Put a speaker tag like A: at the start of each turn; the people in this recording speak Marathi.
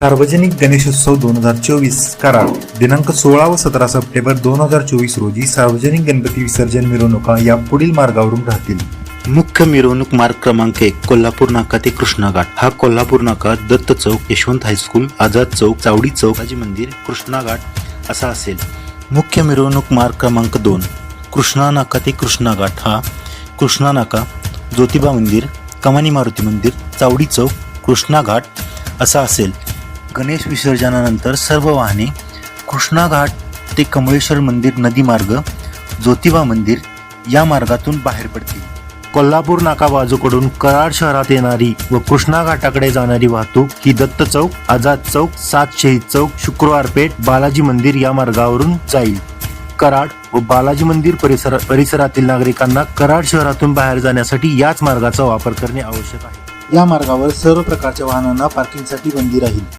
A: सार्वजनिक गणेशोत्सव 2024 कराड दिनांक 16 व 17 सप्टेंबर 2024 रोजी सार्वजनिक गणपती विसर्जन मिरवणुका या पुढील मार्गावरून राहतील.
B: मुख्य मिरवणूक मार्ग क्रमांक 1 कोल्हापूर नाका ते कृष्णा घाट. हा कोल्हापूर नाका, दत्त चौक, यशवंत हायस्कूल, आझाद चौक, चावडी चौक, बालाजी मंदिर, कृष्णा घाट असा असेल. मुख्य मिरवणूक मार्ग क्रमांक 2 कृष्णा नाका ते कृष्णा घाट. हा कृष्णा नाका, ज्योतिबा मंदिर, कमानी मारुती मंदिर, चावडी चौक, कृष्णा घाट असा असेल. गणेश विसर्जनानंतर सर्व वाहने कृष्णा घाट ते कमळेश्वर मंदिर नदी मार्ग, ज्योतिबा मंदिर या मार्गातून बाहेर पडतील. कोल्हापूर नाका बाजूकडून कराड शहरात येणारी व कृष्णा घाटाकडे जाणारी वाहतूक ही दत्त चौक, आझाद चौक, 7 शहीद चौक, शुक्रवार पेठ, बालाजी मंदिर या मार्गावरून जाईल. कराड व बालाजी मंदिर परिसरातील नागरिकांना कराड शहरातून बाहेर जाण्यासाठी याच मार्गाचा वापर करणे आवश्यक आहे. या मार्गावर सर्व प्रकारच्या वाहनांना पार्किंगसाठी बंदी राहील.